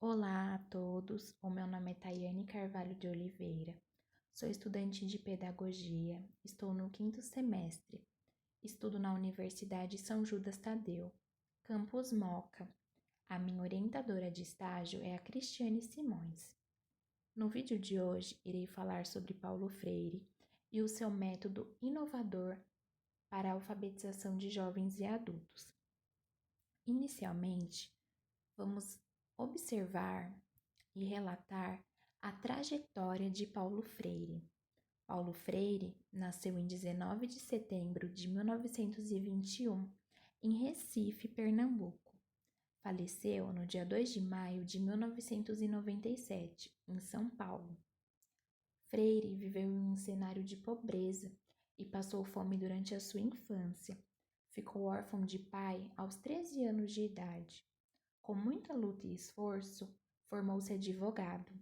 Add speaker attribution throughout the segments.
Speaker 1: Olá a todos, o meu nome é Tayane Carvalho de Oliveira, sou estudante de Pedagogia, estou no quinto semestre, estudo na Universidade São Judas Tadeu, Campus Moca. A minha orientadora de estágio é a Cristiane Simões. No vídeo de hoje, irei falar sobre Paulo Freire e o seu método inovador para a alfabetização de jovens e adultos. Inicialmente, vamos observar e relatar a trajetória de Paulo Freire. Paulo Freire nasceu em 19 de setembro de 1921, em Recife, Pernambuco. Faleceu no dia 2 de maio de 1997, em São Paulo. Freire viveu em um cenário de pobreza e passou fome durante a sua infância. Ficou órfão de pai aos 13 anos de idade. Com muita luta e esforço, formou-se advogado.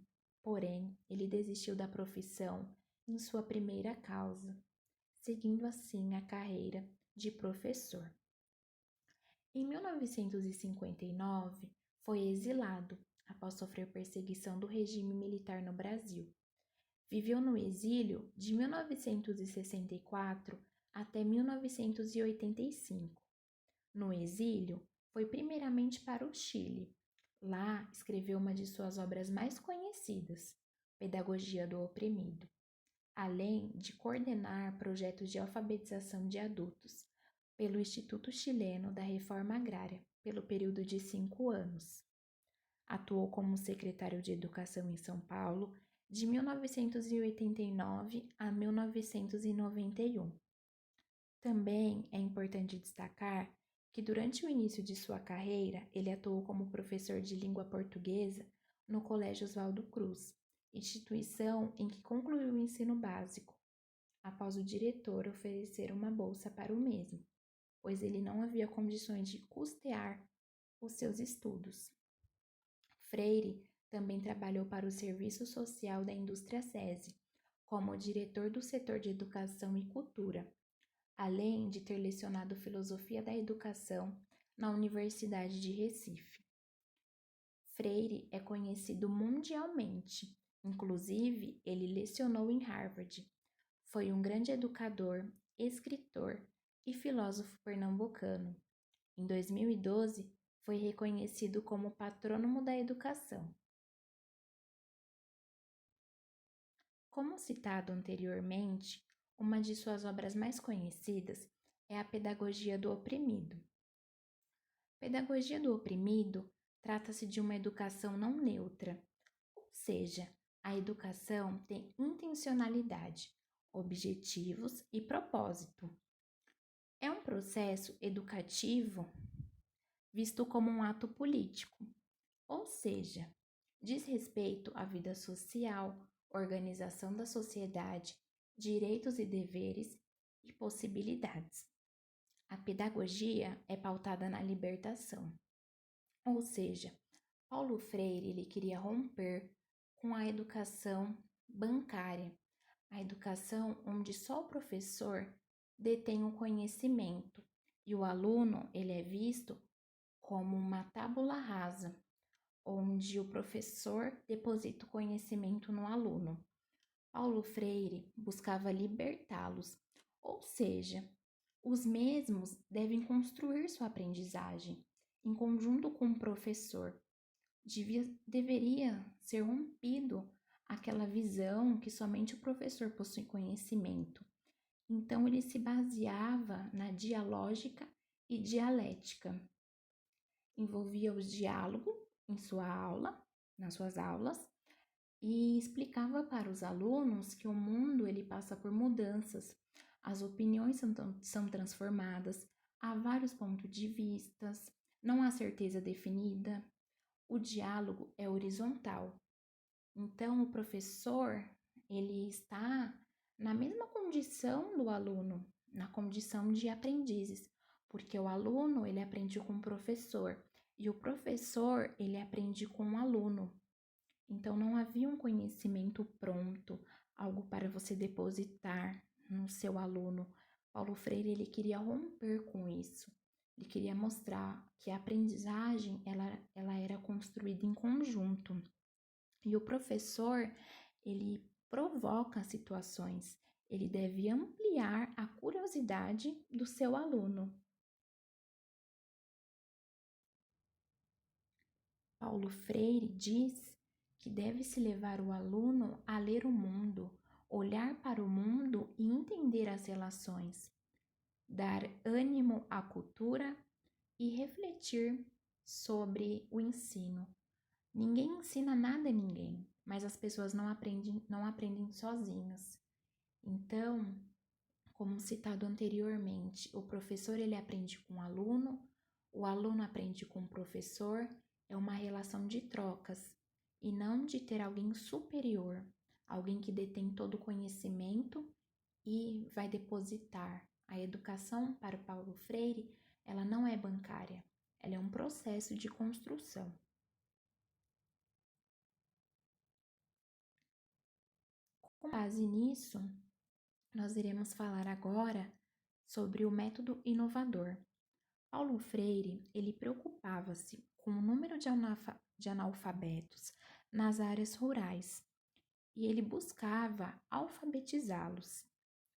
Speaker 1: Porém, ele desistiu da profissão em sua primeira causa, seguindo assim a carreira de professor. Em 1959, foi exilado após sofrer perseguição do regime militar no Brasil. Viveu no exílio de 1964 até 1985. No exílio, foi primeiramente para o Chile. Lá, escreveu uma de suas obras mais conhecidas, Pedagogia do Oprimido, além de coordenar projetos de alfabetização de adultos pelo Instituto Chileno da Reforma Agrária, pelo período de 5 anos. Atuou como secretário de Educação em São Paulo de 1989 a 1991. Também é importante destacar que durante o início de sua carreira, ele atuou como professor de língua portuguesa no Colégio Oswaldo Cruz, instituição em que concluiu o ensino básico, após o diretor oferecer uma bolsa para o mesmo, pois ele não havia condições de custear os seus estudos. Freire também trabalhou para o Serviço Social da Indústria SESI, como diretor do setor de Educação e Cultura, além de ter lecionado Filosofia da Educação na Universidade de Recife. Freire é conhecido mundialmente, inclusive ele lecionou em Harvard. Foi um grande educador, escritor e filósofo pernambucano. Em 2012, foi reconhecido como patrônomo da educação. Como citado anteriormente, uma de suas obras mais conhecidas é a Pedagogia do Oprimido. Pedagogia do Oprimido trata-se de uma educação não neutra, ou seja, a educação tem intencionalidade, objetivos e propósito. É um processo educativo visto como um ato político, ou seja, diz respeito à vida social, organização da sociedade, direitos e deveres e possibilidades. A pedagogia é pautada na libertação, ou seja, Paulo Freire ele queria romper com a educação bancária, a educação onde só o professor detém o conhecimento e o aluno ele é visto como uma tábula rasa, onde o professor deposita o conhecimento no aluno. Paulo Freire buscava libertá-los, ou seja, os mesmos devem construir sua aprendizagem em conjunto com o professor. Deveria ser rompido aquela visão que somente o professor possui conhecimento. Então, ele se baseava na dialógica e dialética. Envolvia o diálogo em sua aula, nas suas aulas, e explicava para os alunos que o mundo ele passa por mudanças, as opiniões são transformadas, há vários pontos de vistas, não há certeza definida, o diálogo é horizontal. Então, o professor ele está na mesma condição do aluno, na condição de aprendizes, porque o aluno ele aprende com o professor e o professor ele aprende com o aluno. Então, não havia um conhecimento pronto, algo para você depositar no seu aluno. Paulo Freire ele queria romper com isso. Ele queria mostrar que a aprendizagem ela era construída em conjunto. E o professor, ele provoca situações, ele deve ampliar a curiosidade do seu aluno. Paulo Freire diz que deve-se levar o aluno a ler o mundo, olhar para o mundo e entender as relações, dar ânimo à cultura e refletir sobre o ensino. Ninguém ensina nada a ninguém, mas as pessoas não aprendem sozinhas. Então, como citado anteriormente, o professor ele aprende com o aluno aprende com o professor, é uma relação de trocas e não de ter alguém superior, alguém que detém todo o conhecimento e vai depositar. A educação para o Paulo Freire, ela não é bancária, ela é um processo de construção. Com base nisso, nós iremos falar agora sobre o método inovador. Paulo Freire, ele preocupava-se com o número de analfabetos nas áreas rurais e ele buscava alfabetizá-los.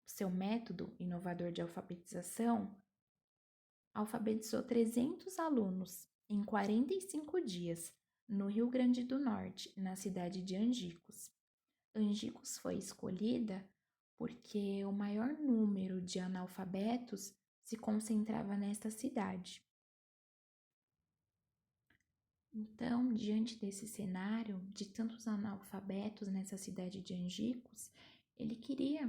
Speaker 1: Seu método inovador de alfabetização alfabetizou 300 alunos em 45 dias no Rio Grande do Norte, na cidade de Angicos. Angicos foi escolhida porque o maior número de analfabetos se concentrava nesta cidade. Então, diante desse cenário de tantos analfabetos nessa cidade de Angicos, ele queria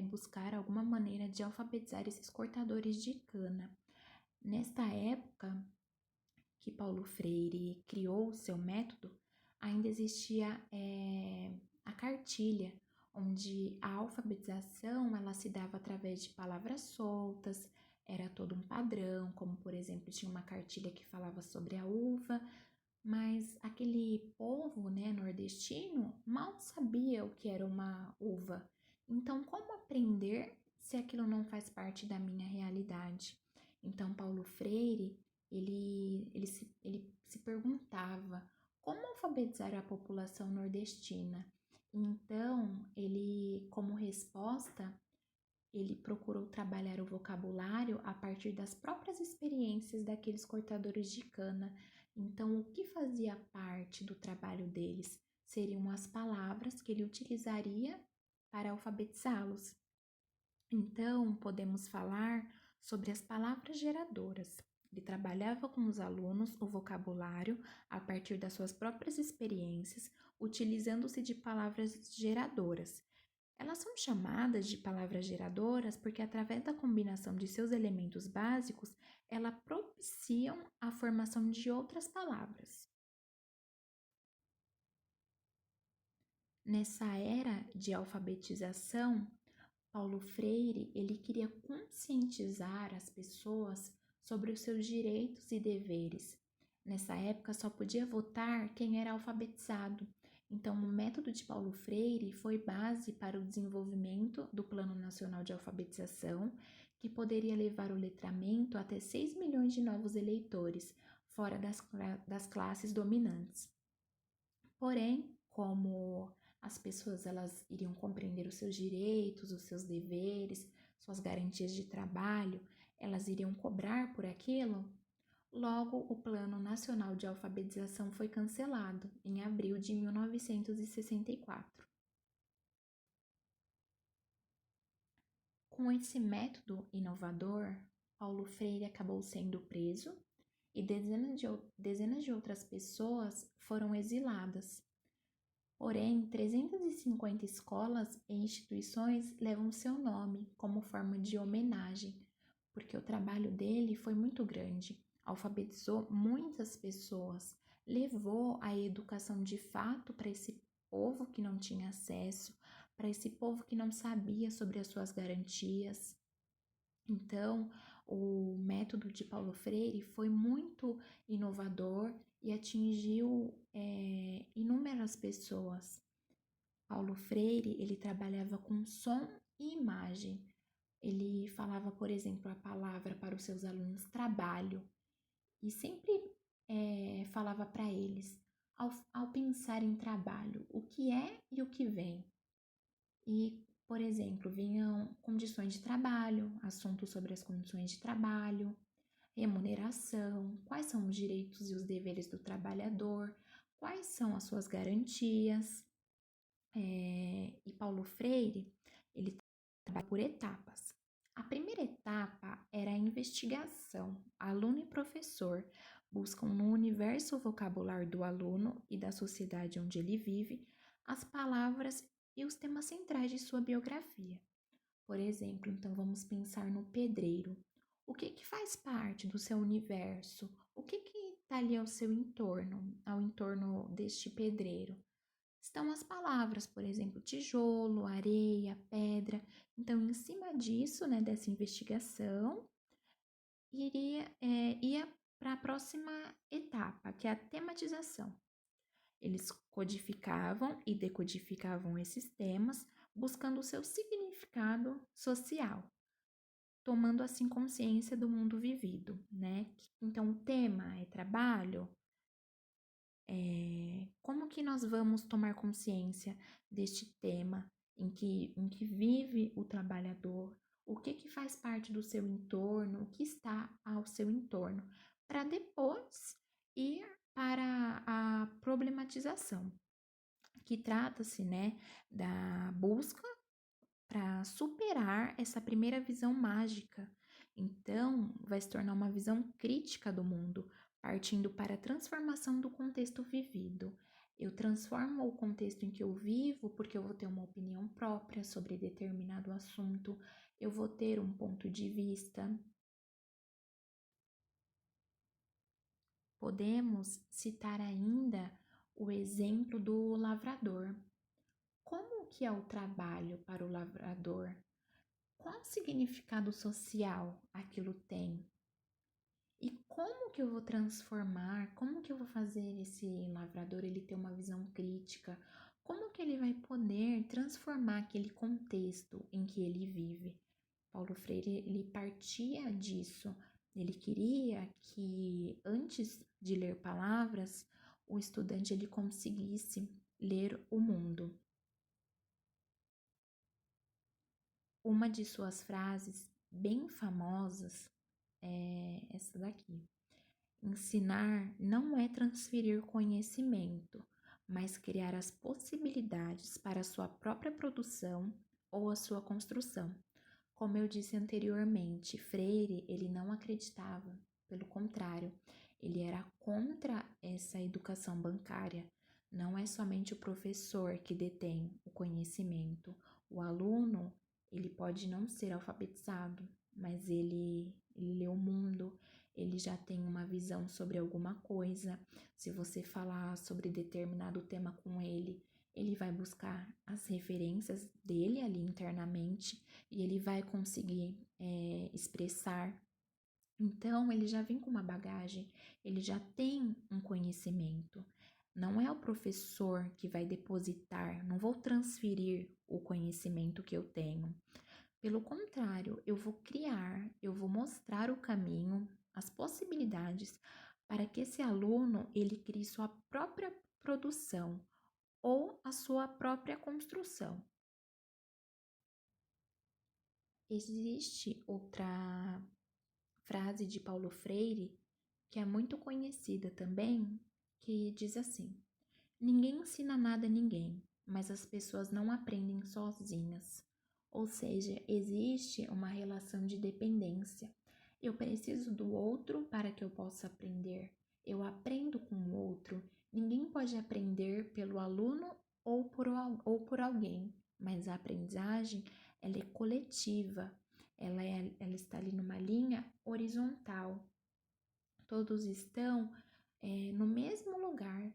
Speaker 1: buscar alguma maneira de alfabetizar esses cortadores de cana. Nesta época que Paulo Freire criou o seu método, ainda existia a cartilha, onde a alfabetização ela se dava através de palavras soltas, era todo um padrão, como por exemplo tinha uma cartilha que falava sobre a uva, mas aquele povo, né, nordestino mal sabia o que era uma uva. Então, como aprender se aquilo não faz parte da minha realidade? Então, Paulo Freire, ele se perguntava como alfabetizar a população nordestina. Então, ele, como resposta, ele procurou trabalhar o vocabulário a partir das próprias experiências daqueles cortadores de cana. Então, o que fazia parte do trabalho deles seriam as palavras que ele utilizaria para alfabetizá-los. Então, podemos falar sobre as palavras geradoras. Ele trabalhava com os alunos o vocabulário a partir das suas próprias experiências, utilizando-se de palavras geradoras. Elas são chamadas de palavras geradoras porque, através da combinação de seus elementos básicos, elas propiciam a formação de outras palavras. Nessa era de alfabetização, Paulo Freire, ele queria conscientizar as pessoas sobre os seus direitos e deveres. Nessa época só podia votar quem era alfabetizado. Então, o método de Paulo Freire foi base para o desenvolvimento do Plano Nacional de Alfabetização, que poderia levar o letramento até 6 milhões de novos eleitores, fora das classes dominantes. Porém, como as pessoas elas iriam compreender os seus direitos, os seus deveres, suas garantias de trabalho, elas iriam cobrar por aquilo, logo o Plano Nacional de Alfabetização foi cancelado em abril de 1964. Com esse método inovador, Paulo Freire acabou sendo preso e dezenas de outras pessoas foram exiladas. Porém, 350 escolas e instituições levam seu nome como forma de homenagem, porque o trabalho dele foi muito grande, alfabetizou muitas pessoas, levou a educação de fato para esse povo que não tinha acesso, para esse povo que não sabia sobre as suas garantias. Então, o método de Paulo Freire foi muito inovador e atingiu inúmeras pessoas. Paulo Freire, ele trabalhava com som e imagem. Ele falava, por exemplo, a palavra para os seus alunos trabalho e sempre falava para eles, ao pensar em trabalho, o que é e o que vem. E, por exemplo, vinham condições de trabalho, assuntos sobre as condições de trabalho, remuneração, quais são os direitos e os deveres do trabalhador, quais são as suas garantias. E Paulo Freire, ele trabalha por etapas. A primeira etapa era a investigação. Aluno e professor buscam no universo vocabular do aluno e da sociedade onde ele vive as palavras e os temas centrais de sua biografia. Por exemplo, então vamos pensar no pedreiro. O que faz parte do seu universo? O que está ali ao entorno deste pedreiro? Estão as palavras, por exemplo, tijolo, areia, pedra. Então, em cima disso, né, dessa investigação, ia para a próxima etapa, que é a tematização. Eles codificavam e decodificavam esses temas, buscando o seu significado social, tomando assim consciência do mundo vivido, né? Então, o tema é trabalho. Como que nós vamos tomar consciência deste tema em que vive o trabalhador? O que faz parte do seu entorno? O que está ao seu entorno? Para depois ir para a problematização, que trata-se, né, da busca para superar essa primeira visão mágica. Então, vai se tornar uma visão crítica do mundo, partindo para a transformação do contexto vivido. Eu transformo o contexto em que eu vivo porque eu vou ter uma opinião própria sobre determinado assunto, eu vou ter um ponto de vista. Podemos citar ainda o exemplo do lavrador. Como que é o trabalho para o lavrador? Qual significado social aquilo tem? E como que eu vou transformar? Como que eu vou fazer esse lavrador ele ter uma visão crítica? Como que ele vai poder transformar aquele contexto em que ele vive? Paulo Freire ele partia disso. Ele queria que antes de ler palavras, o estudante ele conseguisse ler o mundo. Uma de suas frases bem famosas é essa daqui. Ensinar não é transferir conhecimento, mas criar as possibilidades para a sua própria produção ou a sua construção. Como eu disse anteriormente, Freire, ele não acreditava, pelo contrário, ele era contra essa educação bancária. Não é somente o professor que detém o conhecimento. O aluno, ele pode não ser alfabetizado, mas ele lê o mundo, ele já tem uma visão sobre alguma coisa. Se você falar sobre determinado tema com ele vai buscar as referências dele ali internamente e ele vai conseguir expressar. Então, ele já vem com uma bagagem, ele já tem um conhecimento. Não é o professor que vai depositar, não vou transferir o conhecimento que eu tenho. Pelo contrário, eu vou criar, eu vou mostrar o caminho, as possibilidades para que esse aluno ele crie sua própria produção ou a sua própria construção. Existe outra frase de Paulo Freire que é muito conhecida também, que diz assim: ninguém ensina nada a ninguém, mas as pessoas não aprendem sozinhas. Ou seja, existe uma relação de dependência. Eu preciso do outro para que eu possa aprender. Eu aprendo com o outro. Ninguém pode aprender pelo aluno ou por alguém, mas a aprendizagem ela é coletiva. Ela está ali numa linha horizontal. Todos estão no mesmo lugar.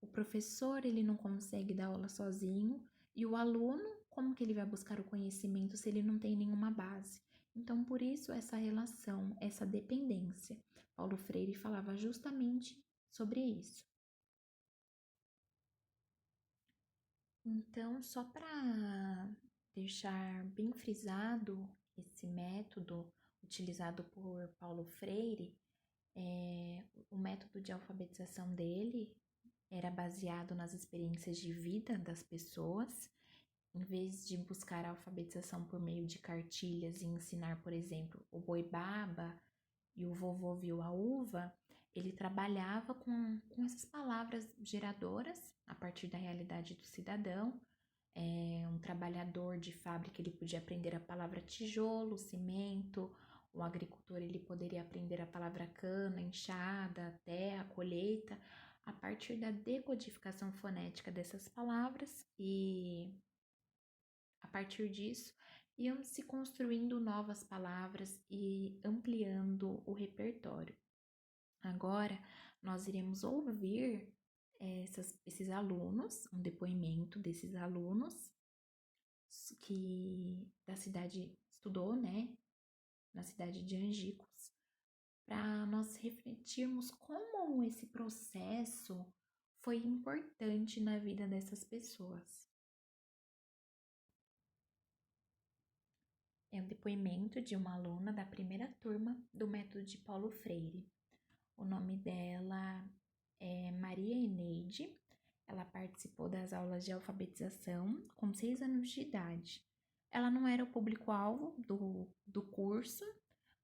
Speaker 1: O professor ele não consegue dar aula sozinho e o aluno, como que ele vai buscar o conhecimento se ele não tem nenhuma base? Então, por isso essa relação, essa dependência. Paulo Freire falava justamente sobre isso. Então, só para deixar bem frisado esse método utilizado por Paulo Freire, o método de alfabetização dele era baseado nas experiências de vida das pessoas. Em vez de buscar a alfabetização por meio de cartilhas e ensinar, por exemplo, o boi baba e o vovô viu a uva, ele trabalhava com essas palavras geradoras a partir da realidade do cidadão. Um trabalhador de fábrica, ele podia aprender a palavra tijolo, cimento. O agricultor, ele poderia aprender a palavra cana, enxada, terra, colheita, a partir da decodificação fonética dessas palavras, e a partir disso iam se construindo novas palavras e ampliando o repertório. Agora nós iremos ouvir esses alunos, um depoimento desses alunos que da cidade estudou, né, na cidade de Angicos, para nós refletirmos como esse processo foi importante na vida dessas pessoas. É um depoimento de uma aluna da primeira turma do método de Paulo Freire. O nome dela é Maria Eneide. Ela participou das aulas de alfabetização com 6 anos de idade. Ela não era o público-alvo do curso,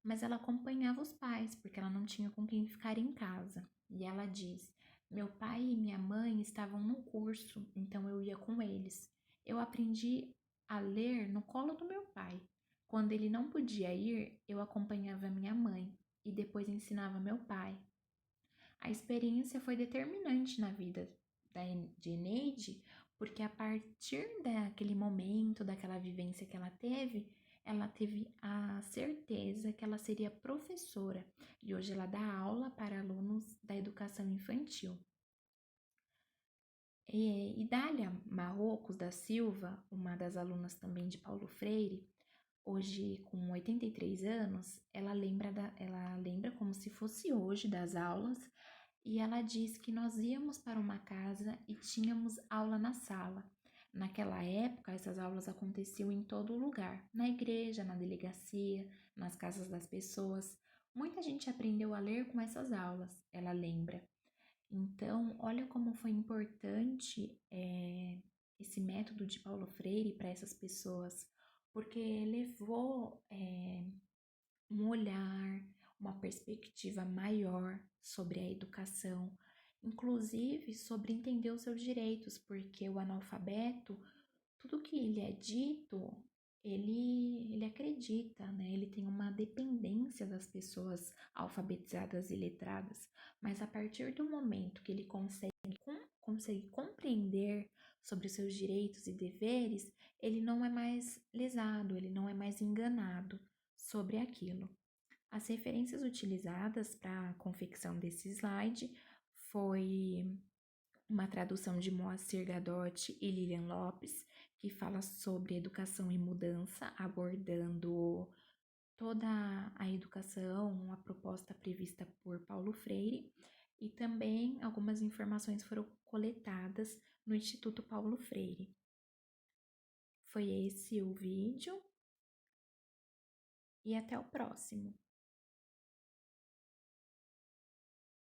Speaker 1: mas ela acompanhava os pais, porque ela não tinha com quem ficar em casa. E ela diz: meu pai e minha mãe estavam no curso, então eu ia com eles. Eu aprendi a ler no colo do meu pai. Quando ele não podia ir, eu acompanhava minha mãe e depois ensinava meu pai. A experiência foi determinante na vida de Eneide, porque a partir daquele momento, daquela vivência que ela teve a certeza que ela seria professora e hoje ela dá aula para alunos da educação infantil. E Dália Marrocos da Silva, uma das alunas também de Paulo Freire, hoje com 83 anos, ela lembra como se fosse hoje das aulas, e ela diz que nós íamos para uma casa e tínhamos aula na sala. Naquela época, essas aulas aconteciam em todo lugar, na igreja, na delegacia, nas casas das pessoas. Muita gente aprendeu a ler com essas aulas, ela lembra. Então, olha como foi importante esse método de Paulo Freire para essas pessoas, porque levou um olhar, uma perspectiva maior sobre a educação, inclusive sobre entender os seus direitos, porque o analfabeto, tudo que ele é dito, ele acredita, né? Ele tem uma dependência das pessoas alfabetizadas e letradas, mas a partir do momento que ele consegue compreender sobre os seus direitos e deveres, ele não é mais lesado, ele não é mais enganado sobre aquilo. As referências utilizadas para a confecção desse slide foi uma tradução de Moacir Gadotti e Lilian Lopes, que fala sobre educação e mudança, abordando toda a educação, a proposta prevista por Paulo Freire, e também algumas informações foram coletadas no Instituto Paulo Freire. Foi esse o vídeo e até o próximo.